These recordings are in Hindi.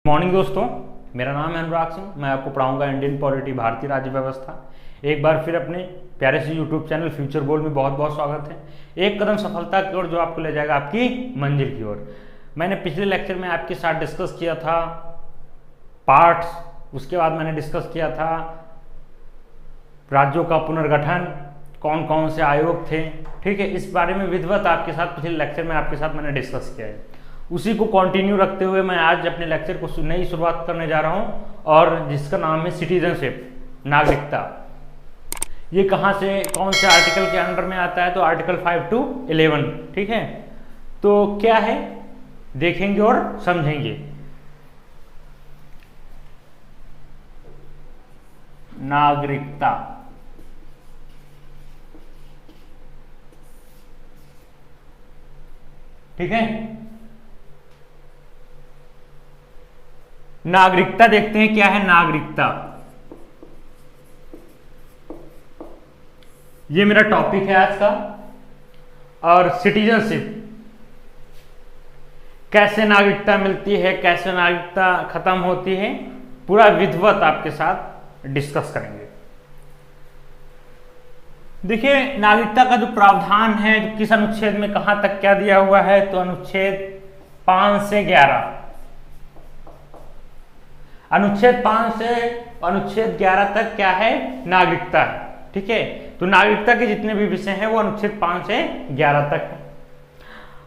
मॉर्निंग दोस्तों, मेरा नाम है अनुराग सिंह। मैं आपको पढ़ाऊंगा इंडियन पॉलिटी, भारतीय राज्य व्यवस्था। एक बार फिर अपने प्यारे से यूट्यूब चैनल फ्यूचर गोल में बहुत बहुत स्वागत है। एक कदम सफलता की ओर जो आपको ले जाएगा आपकी मंजिल की ओर। मैंने पिछले लेक्चर में आपके साथ डिस्कस किया था पार्ट्स, उसके बाद मैंने डिस्कस किया था राज्यों का पुनर्गठन, कौन कौन से आयोग थे। ठीक है, इस बारे में विधिवत आपके साथ पिछले लेक्चर में आपके साथ मैंने डिस्कस किया है। उसी को कंटिन्यू रखते हुए मैं आज अपने लेक्चर को नई शुरुआत करने जा रहा हूं, और जिसका नाम है सिटीजनशिप, नागरिकता। ये कहां से, कौन से आर्टिकल के अंडर में आता है? तो आर्टिकल 5 to 11। ठीक है, तो क्या है देखेंगे और समझेंगे। नागरिकता, ठीक है। नागरिकता देखते हैं क्या है नागरिकता। ये मेरा टॉपिक है आज का। और सिटीजनशिप, कैसे नागरिकता मिलती है, कैसे नागरिकता खत्म होती है, पूरा विधिवत आपके साथ डिस्कस करेंगे। देखिए, नागरिकता का जो प्रावधान है, किस अनुच्छेद में कहां तक क्या दिया हुआ है, तो अनुच्छेद 5 से 11। अनुच्छेद 5 से अनुच्छेद 11 तक क्या है? नागरिकता है। ठीक है, तो नागरिकता के जितने भी विषय हैं वो अनुच्छेद 5 से 11 तक है।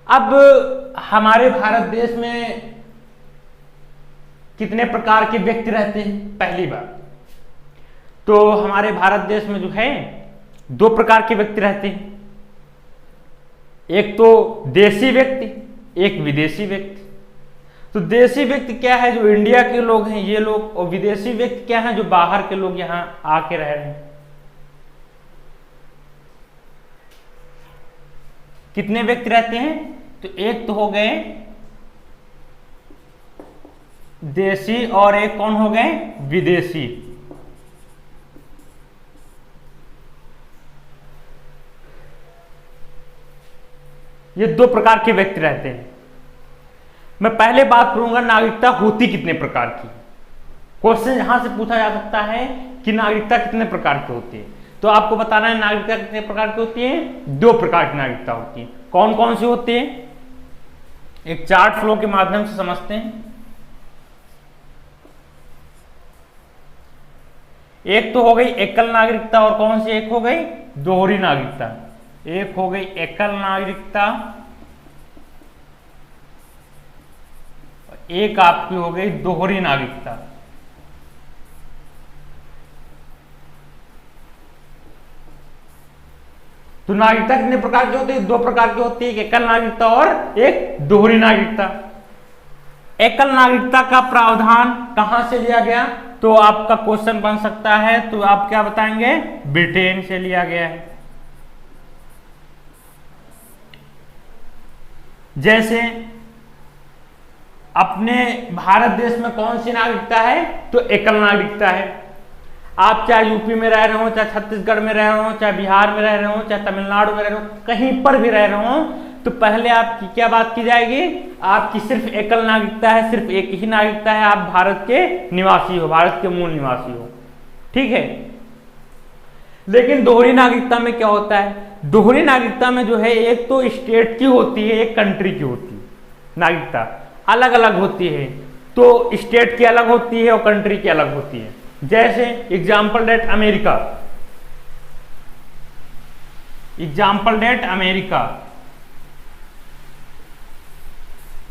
अब हमारे भारत देश में कितने प्रकार के व्यक्ति रहते हैं? पहली बात तो हमारे भारत देश में जो है 2 प्रकार के व्यक्ति रहते हैं। एक तो देशी व्यक्ति, एक विदेशी व्यक्ति। तो देशी व्यक्ति क्या है? जो इंडिया के लोग हैं ये लोग, और विदेशी व्यक्ति क्या है? जो बाहर के लोग यहां आके रह रहे हैं। कितने व्यक्ति रहते हैं? तो एक तो हो गए देशी, और एक कौन हो गए? विदेशी। ये 2 प्रकार के व्यक्ति रहते हैं। मैं पहले बात करूंगा नागरिकता होती कितने प्रकार की। क्वेश्चन यहां से पूछा जा सकता है कि नागरिकता कितने प्रकार की होती है, तो आपको बताना है नागरिकता कितने प्रकार की होती है। 2 प्रकार की नागरिकता होती है। कौन कौन सी होती है? एक चार्ट फ्लो के माध्यम से समझते हैं। एक तो हो गई एकल नागरिकता, और कौन सी एक हो गई? दोहरी नागरिकता। एक हो गई एकल नागरिकता, एक आपकी हो गई दोहरी नागरिकता। तो नागरिकता कितने प्रकार की होती है? 2 प्रकार की होती है, एक एकल नागरिकता और एक दोहरी नागरिकता। एकल नागरिकता का प्रावधान कहां से लिया गया? तो आपका क्वेश्चन बन सकता है, तो आप क्या बताएंगे? ब्रिटेन से लिया गया है। जैसे अपने भारत देश में कौन सी नागरिकता है? तो एकल नागरिकता है। आप चाहे यूपी में रह रहे हो, चाहे छत्तीसगढ़ में रह रहे हो, चाहे बिहार में रह रहे हो, चाहे तमिलनाडु में रह रहे हो, कहीं पर भी रह रहे हो, तो पहले आपकी क्या बात की जाएगी? आपकी सिर्फ एकल नागरिकता है, सिर्फ एक ही नागरिकता है, आप भारत के निवासी हो, भारत के मूल निवासी हो। ठीक है। लेकिन दोहरी नागरिकता में क्या होता है? दोहरी नागरिकता में जो है एक तो स्टेट की होती है, एक कंट्री की होती है। नागरिकता अलग अलग होती है, तो स्टेट की अलग होती है और कंट्री की अलग होती है। जैसे example that America, example that America.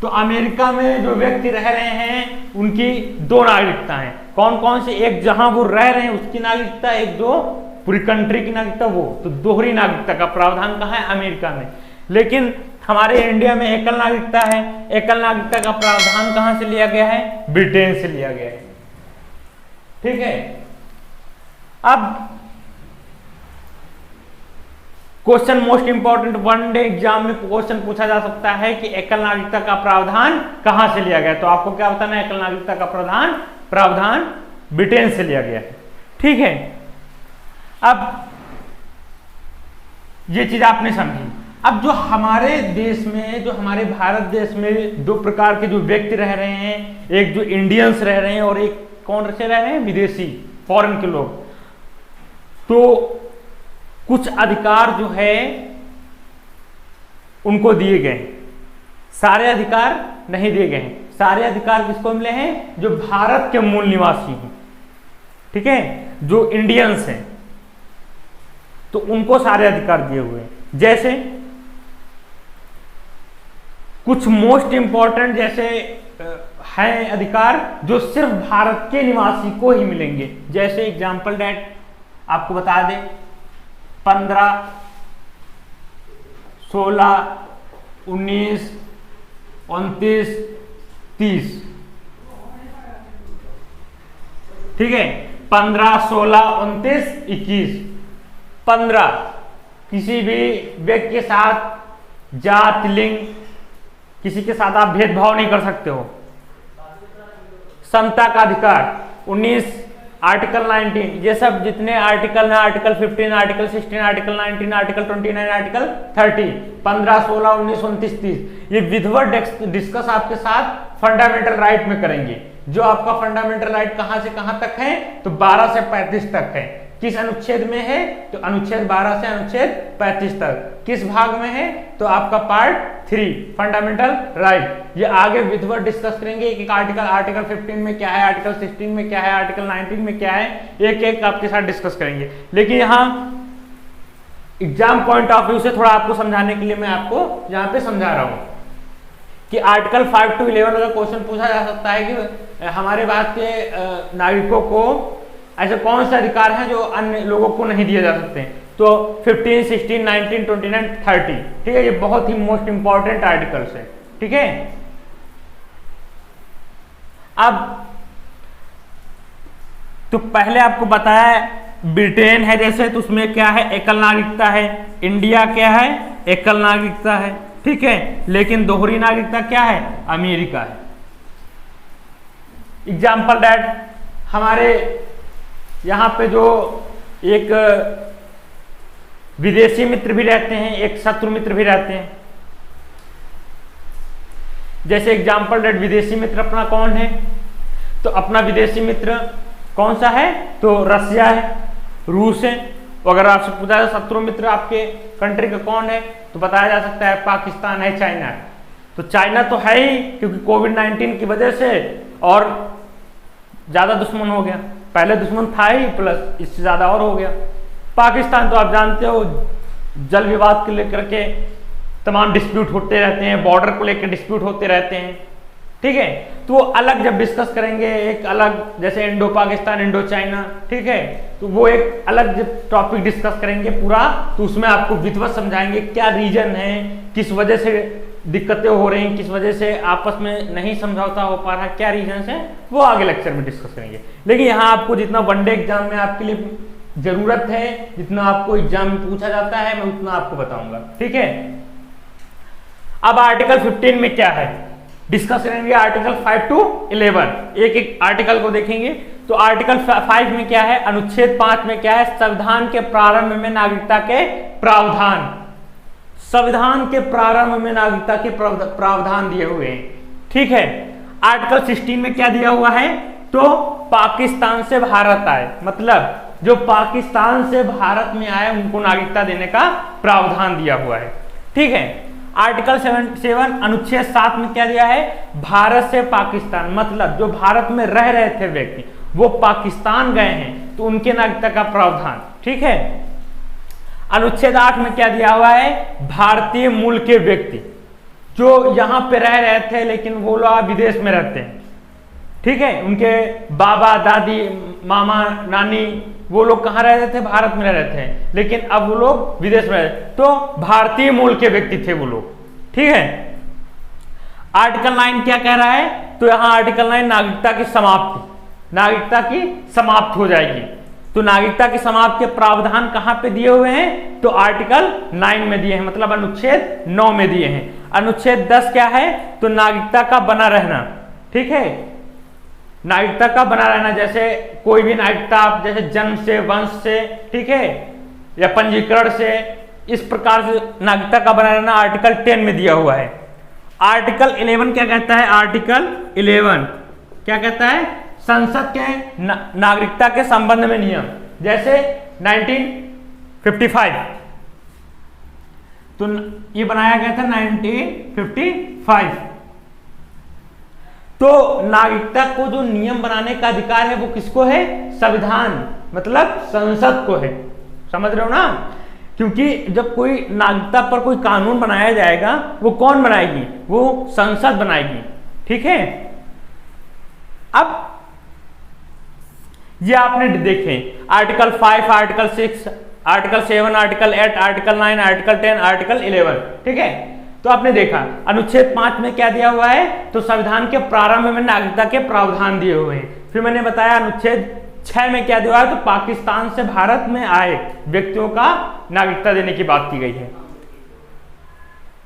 तो अमेरिका में जो व्यक्ति रह रहे हैं उनकी 2 नागरिकता है। कौन कौन सी? एक जहां वो रह रहे हैं उसकी नागरिकता, एक जो पूरी कंट्री की नागरिकता वो। तो दोहरी नागरिकता का प्रावधान कहां है? अमेरिका में। लेकिन हमारे इंडिया में एकल नागरिकता है। एकल नागरिकता का प्रावधान कहां से लिया गया है? ब्रिटेन से लिया गया है। ठीक है। अब question most important, one day exam में क्वेश्चन पूछा जा सकता है कि एकल नागरिकता का प्रावधान कहां से लिया गया। तो आपको क्या बताना है? एकल नागरिकता का प्रावधान ब्रिटेन से लिया गया है। ठीक है। अब ये चीज आपने समझी। अब जो हमारे देश में, जो हमारे भारत देश में दो प्रकार के जो व्यक्ति रह रहे हैं, एक जो इंडियंस रह रहे हैं और एक कौन से रह रहे हैं, विदेशी, फॉरेन के लोग। तो कुछ अधिकार जो है उनको दिए गए, सारे अधिकार नहीं दिए गए हैं। सारे अधिकार किसको मिले हैं, जो भारत के मूल निवासी हैं, ठीक है, जो इंडियंस हैं, तो उनको सारे अधिकार दिए हुए हैं। जैसे कुछ मोस्ट इंपॉर्टेंट जैसे हैं अधिकार जो सिर्फ भारत के निवासी को ही मिलेंगे। जैसे एग्जाम्पल डेट आपको बता दें, 15, 16, 19, 29, 30, ठीक है, 15, 16, 29, 21, 15 किसी भी व्यक्ति के साथ जात, लिंग, किसी के साथ आप भेदभाव नहीं कर सकते हो। समता का अधिकार 19, आर्टिकल 19, ये सब जितने आर्टिकल हैं, article 15, article 16, article 19, article 29, article 30, 15, 16, 19, 29, 30, ये विधिवत डिस्कस आपके साथ फंडामेंटल राइट में करेंगे। जो आपका फंडामेंटल राइट कहां से कहां तक है, तो 12 से 35 तक है। किस अनुच्छेद में है, तो अनुच्छेद 12 से अनुच्छेद 35 तक। किस भाग में है, तो आपका पार्ट 3 फंडामेंटल राइट। ये आगे विधिवत डिस्कस करेंगे, एक एक आर्टिकल, आर्टिकल 15 में क्या है, आर्टिकल 16 में क्या है, आर्टिकल 19 में क्या है, एक एक आपके साथ डिस्कस करेंगे। लेकिन यहाँ एग्जाम पॉइंट ऑफ व्यू से थोड़ा आपको समझाने के लिए मैं आपको यहाँ पे समझा रहा हूँ कि आर्टिकल 5 to 11 का क्वेश्चन पूछा जा सकता है कि हमारे भारत के नागरिकों को ऐसे कौन से अधिकार हैं जो अन्य लोगों को नहीं दिए जा सकते हैं। तो 15, 16, 19, 29, 30, ठीक है, ये बहुत ही मोस्ट इंपॉर्टेंट आर्टिकल्स है, ठीक है। अब तो पहले आपको बताया ब्रिटेन है जैसे, तो उसमें क्या है, एकल नागरिकता है। इंडिया क्या है, एकल नागरिकता है, ठीक है। लेकिन दोहरी नागरिकता क्या है, अमेरिका है। एग्जाम्पल दैट हमारे यहाँ पे जो एक विदेशी मित्र भी रहते हैं, एक शत्रु मित्र भी रहते हैं। जैसे एग्जाम्पल दैट विदेशी मित्र अपना कौन है, तो अपना विदेशी मित्र कौन सा है, तो रसिया है, रूस है। अगर आपसे पूछा जाए शत्रु मित्र आपके कंट्री का कौन है, तो बताया जा सकता है पाकिस्तान है, चाइना है। तो चाइना तो है ही, क्योंकि कोविड-19 की वजह से और ज्यादा दुश्मन हो गया। पहले दुश्मन था ही, प्लस इससे ज्यादा और हो गया। पाकिस्तान तो आप जानते हो जल विवाद को लेकर के तमाम डिस्प्यूट होते रहते हैं, बॉर्डर को लेकर डिस्प्यूट होते रहते हैं, ठीक है। तो वो अलग जब डिस्कस करेंगे, एक अलग जैसे इंडो पाकिस्तान, इंडो चाइना, ठीक है, तो वो एक अलग जब टॉपिक डिस्कस करेंगे पूरा, तो उसमें आपको विधिवत समझाएंगे क्या रीजन है, किस वजह से दिक्कतें हो रही हैं, किस वजह से आपस में नहीं समझौता हो पा रहा, क्या रीजन है, वो आगे लेक्चर में डिस्कस करेंगे। लेकिन यहाँ आपको जितना वनडे एग्जाम में आपके लिए जरूरत है, जितना आपको एग्जाम में पूछा जाता है, मैं उतना आपको बताऊंगा, ठीक है। अब आर्टिकल 15 में क्या है डिस्कस करेंगे, आर्टिकल 5 to 11, एक एक आर्टिकल को देखेंगे। तो आर्टिकल 5 में क्या है, अनुच्छेद 5 में क्या है, संविधान के प्रारंभ में नागरिकता के प्रावधान। संविधान के प्रारंभ में नागरिकता के प्रावधान दिए हुए हैं, ठीक है। आर्टिकल 16 में क्या दिया हुआ है, तो पाकिस्तान से भारत आए, मतलब जो पाकिस्तान से भारत में आए उनको नागरिकता देने का प्रावधान दिया हुआ है, ठीक है। आर्टिकल 7 अनुच्छेद 7 में क्या दिया है, भारत से पाकिस्तान, मतलब जो भारत में रह रहे थे व्यक्ति वो पाकिस्तान गए हैं तो उनके नागरिकता का प्रावधान, ठीक है। अनुच्छेद 8 में क्या दिया हुआ है, भारतीय मूल के व्यक्ति जो यहां पे रह रहे थे लेकिन वो लोग विदेश में रहते हैं, ठीक है, उनके बाबा दादी मामा नानी वो लोग कहाँ रह रहे थे, भारत में रह रहे थे, लेकिन अब वो लोग विदेश में रह, तो भारतीय मूल के व्यक्ति थे वो लोग, ठीक है। आर्टिकल 9 क्या कह रहा है, तो यहाँ आर्टिकल 9 नागरिकता की समाप्ति, नागरिकता की समाप्त हो जाएगी। तो नागरिकता की समाप्ति के प्रावधान कहाँ पे दिए हुए हैं, तो आर्टिकल 9 में दिए हैं, मतलब अनुच्छेद 9 में दिए हैं। अनुच्छेद 10 क्या है, तो नागरिकता का बना रहना, ठीक है, नागरिकता का बना रहना, जैसे कोई भी नागरिकता आप जैसे जन्म से, वंश से, ठीक है, या पंजीकरण से, इस प्रकार से नागरिकता का बना रहना आर्टिकल 10 में दिया हुआ है। आर्टिकल 11 क्या कहता है? आर्टिकल 11 क्या कहता है? संसद के नागरिकता के संबंध में नियम, जैसे 1955, तो ये बनाया गया था 1955। तो नागरिकता को जो नियम बनाने का अधिकार है वो किसको है? संविधान मतलब संसद को है। समझ रहे हो ना? क्योंकि जब कोई नागरिकता पर कोई कानून बनाया जाएगा वो कौन बनाएगी? वो संसद बनाएगी। ठीक है। अब ये आपने देखे article 5, article 6, article 7, article 8, article 9, article 10, article 11। ठीक है। तो आपने देखा अनुच्छेद 5 में क्या दिया हुआ है? तो संविधान के प्रारंभ में नागरिकता के प्रावधान दिए हुए हैं। फिर मैंने बताया अनुच्छेद 6 में क्या दिया हुआ है? तो पाकिस्तान से भारत में आए व्यक्तियों का नागरिकता देने की बात की गई है।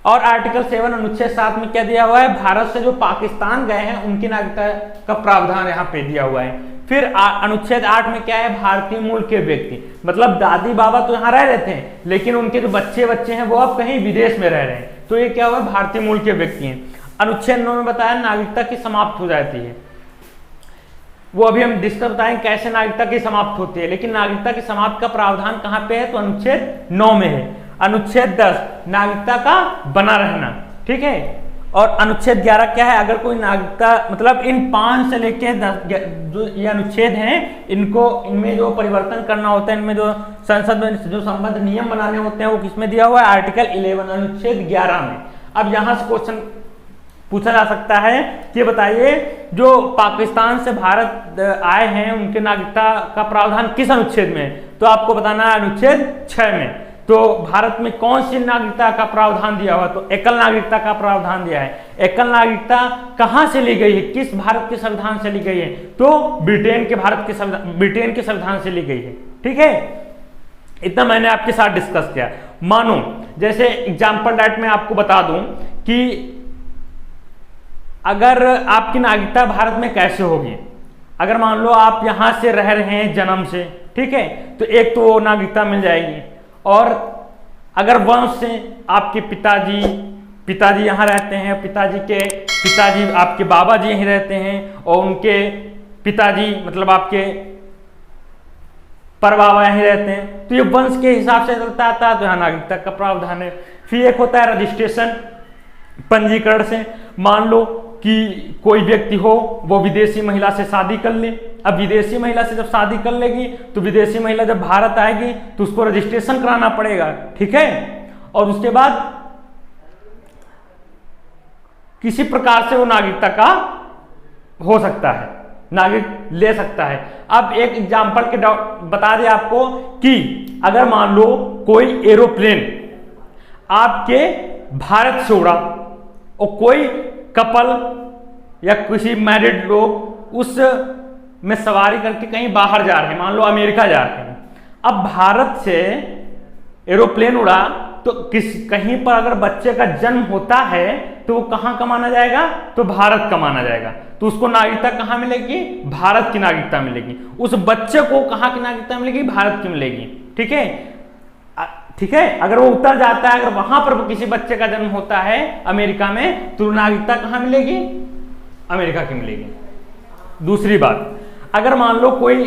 और आर्टिकल 7 अनुच्छेद 7 में क्या दिया हुआ है? भारत से जो पाकिस्तान गए हैं उनकी नागरिकता का प्रावधान यहाँ पे दिया हुआ है। फिर अनुच्छेद 8 में क्या है? भारतीय मूल के व्यक्ति, मतलब दादी बाबा तो यहाँ रह रहे थे लेकिन उनके जो बच्चे हैं वो अब कहीं विदेश में रह रहे हैं, तो ये क्या हुआ? भारतीय मूल के व्यक्ति हैं। अनुच्छेद 9 में बताया नागरिकता की समाप्त हो जाती है, वो अभी हम डिस्कस बताएंगे कैसे नागरिकता की समाप्त होती है, लेकिन नागरिकता की समाप्त का प्रावधान कहाँ पे है? तो अनुच्छेद 9 में है। अनुच्छेद 10 नागरिकता का बना रहना। ठीक है। और अनुच्छेद 11 क्या है? अगर कोई नागरिकता, मतलब इन 5 से लेके 10 जो ये अनुच्छेद हैं इनमें जो परिवर्तन करना होता है, इनमें जो संसद में जो संबद्ध नियम बनाने होते हैं वो किसमें दिया हुआ है? आर्टिकल 11 अनुच्छेद 11 में। अब यहां से क्वेश्चन पूछा जा सकता है कि बताइए जो पाकिस्तान से भारत आए हैं उनके नागरिकता का प्रावधान किस अनुच्छेद में है? तो आपको बताना है अनुच्छेद 6 में। तो भारत में कौन सी नागरिकता का प्रावधान दिया हुआ? तो एकल नागरिकता का प्रावधान दिया है। एकल नागरिकता कहां से ली गई है? किस भारत के संविधान से ली गई है? तो ब्रिटेन के संविधान से ली गई है। ठीक है। इतना मैंने आपके साथ डिस्कस किया। मानो जैसे एग्जाम्पल डायरेक्ट मैं आपको बता दूं कि अगर आपकी नागरिकता भारत में कैसे होगी? अगर मान लो आप यहां से रह रहे हैं जन्म से, ठीक है, तो एक तो वो नागरिकता मिल जाएगी। और अगर वंश से आपके पिताजी यहाँ रहते हैं, पिताजी आपके बाबा जी यहीं रहते हैं और उनके पिताजी मतलब आपके परबाबा यहीं रहते हैं, तो ये वंश के हिसाब से चलता आता है, तो यहाँ नागरिकता का प्रावधान है। फिर एक होता है रजिस्ट्रेशन, पंजीकरण से। मान लो कि कोई व्यक्ति हो वो विदेशी महिला से शादी कर ले। अब विदेशी महिला से जब शादी कर लेगी तो विदेशी महिला जब भारत आएगी तो उसको रजिस्ट्रेशन कराना पड़ेगा। ठीक है। और उसके बाद किसी प्रकार से वो नागरिकता का हो सकता है, नागरिक ले सकता है। अब एक एग्जाम्पल के बता दें आपको कि अगर मान लो कोई एरोप्लेन आपके भारत से उड़ा और कोई कपल या किसी मैरिड लोग उस में सवारी करके कहीं बाहर जा रहे हैं, मान लो अमेरिका जा रहे हैं। अब भारत से एरोप्लेन उड़ा तो कहीं पर अगर बच्चे का जन्म होता है तो वो कहां का माना जाएगा? तो भारत का माना जाएगा। तो उसको नागरिकता कहां मिलेगी? भारत की नागरिकता मिलेगी। उस बच्चे को कहां की नागरिकता मिलेगी? भारत की मिलेगी। ठीक है। ठीक है। अगर वो उतर जाता है, अगर वहां पर किसी बच्चे का जन्म होता है अमेरिका में, तो नागरिकता कहां मिलेगी? अमेरिका की मिलेगी। दूसरी बात, अगर मान लो कोई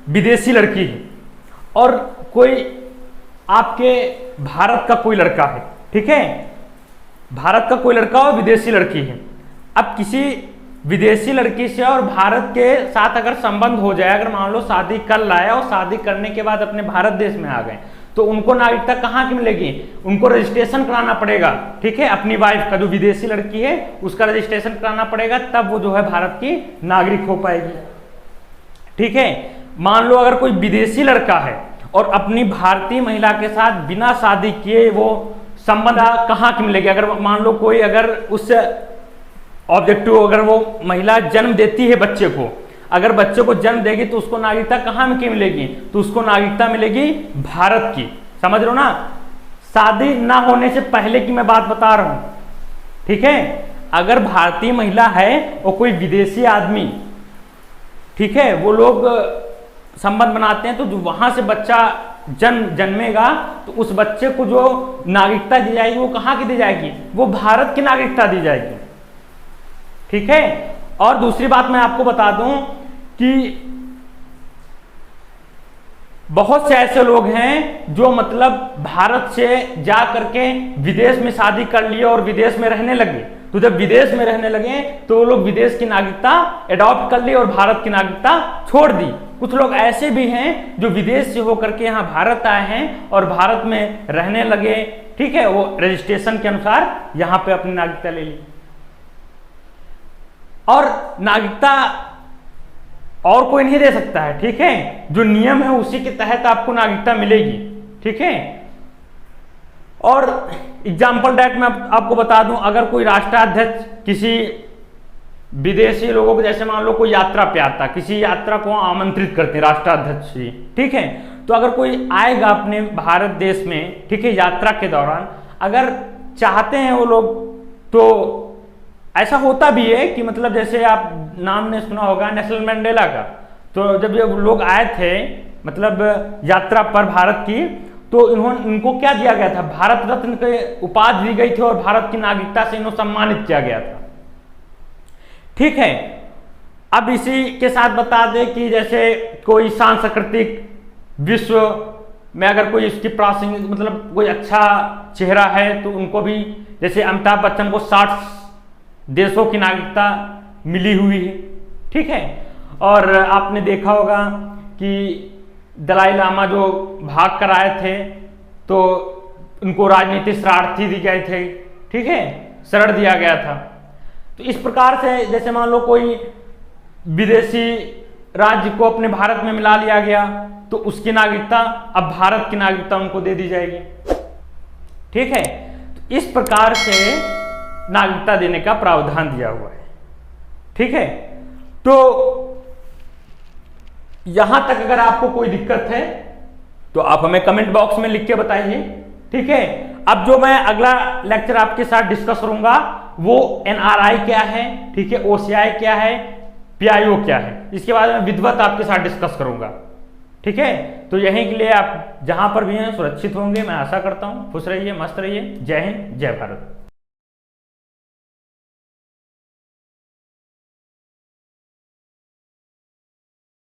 विदेशी लड़की है और कोई आपके भारत का कोई लड़का है, ठीक है, भारत का कोई लड़का और विदेशी लड़की है। अब किसी विदेशी लड़की से और भारत के साथ अगर संबंध हो जाए, अगर मान लो शादी कर लाया और शादी करने के बाद अपने भारत देश में आ गए, तो उनको नागरिकता कहाँ की मिलेगी? उनको रजिस्ट्रेशन कराना पड़ेगा। ठीक है। अपनी वाइफ का, जो विदेशी लड़की है उसका रजिस्ट्रेशन कराना पड़ेगा, तब वो जो है भारत की नागरिक हो पाएगी। ठीक है। मान लो अगर कोई विदेशी लड़का है और अपनी भारतीय महिला के साथ बिना शादी किए वो संबंध कहाँ की मिलेगी? अगर मान लो कोई अगर उस ऑब्जेक्टिव अगर वो महिला जन्म देती है बच्चे को, अगर बच्चे को जन्म देगी तो उसको नागरिकता कहाँ की मिलेगी? तो उसको नागरिकता मिलेगी भारत की। समझ रहे हो ना? शादी ना होने से पहले की मैं बात बता रहा हूं। ठीक है। अगर भारतीय महिला है और कोई विदेशी आदमी, ठीक है, वो लोग संबंध बनाते हैं, तो जो वहां से बच्चा जन्मेगा तो उस बच्चे को जो नागरिकता दी जाएगी वो कहाँ की दी जाएगी, वो भारत की नागरिकता दी जाएगी। ठीक है। और दूसरी बात मैं आपको बता दूं कि बहुत से ऐसे लोग हैं जो मतलब भारत से जा करके विदेश में शादी कर लिए और विदेश में रहने लगे। तो जब विदेश में रहने लगे तो वो लोग विदेश की नागरिकता अडॉप्ट कर ली और भारत की नागरिकता छोड़ दी। कुछ लोग ऐसे भी हैं जो विदेश से होकर के यहाँ भारत आए हैं और भारत में रहने लगे। ठीक है, वो रजिस्ट्रेशन के अनुसार यहाँ पे अपनी नागरिकता ले ली। और नागरिकता और कोई नहीं दे सकता है। ठीक है, जो नियम है उसी के तहत आपको नागरिकता मिलेगी। ठीक है। और एग्जाम्पल डेट में आपको बता दूं, अगर कोई राष्ट्राध्यक्ष किसी विदेशी लोगों को, जैसे मान लो कोई यात्रा पे आता, किसी यात्रा को आमंत्रित करते हैं राष्ट्राध्यक्ष जी। ठीक है, तो अगर कोई आएगा अपने भारत देश में, ठीक है, यात्रा के दौरान अगर चाहते हैं वो लोग, तो ऐसा होता भी है कि मतलब जैसे आप नाम ने सुना होगा नेल्सन मंडेला का। तो जब ये लोग आए थे मतलब यात्रा पर भारत की, तो इनको क्या दिया गया था, भारत रत्न के उपाधि दी गई थी और भारत की नागरिकता से इन्हें सम्मानित किया गया था। ठीक है। अब इसी के साथ बता दें कि जैसे कोई सांस्कृतिक विश्व में अगर कोई इसकी प्रासंगिक मतलब कोई अच्छा चेहरा है तो उनको भी, जैसे अमिताभ बच्चन को 60 देशों की नागरिकता मिली हुई है। ठीक है। और आपने देखा होगा कि दलाई लामा जो भाग कर आए थे तो उनको राजनीतिक शरणार्थी दी गए थे। ठीक है, शरण दिया गया था। तो इस प्रकार से जैसे मान लो कोई विदेशी राज्य को अपने भारत में मिला लिया गया तो उसकी नागरिकता अब भारत की नागरिकता उनको दे दी जाएगी। ठीक है, तो इस प्रकार से नागरिकता देने का प्रावधान दिया हुआ है। ठीक है, तो यहां तक अगर आपको कोई दिक्कत है तो आप हमें कमेंट बॉक्स में लिख के बताइए। ठीक है। अब जो मैं अगला लेक्चर आपके साथ डिस्कस करूंगा वो एनआरआई क्या है, ठीक है, ओसीआई क्या है, पीआईओ क्या है, इसके बाद में विधिवत आपके साथ डिस्कस करूंगा। ठीक है, तो यहीं के लिए आप जहां पर भी हैं सुरक्षित होंगे, मैं आशा करता हूं। खुश रहिए, मस्त रहिए। जय हिंद, जय भारत।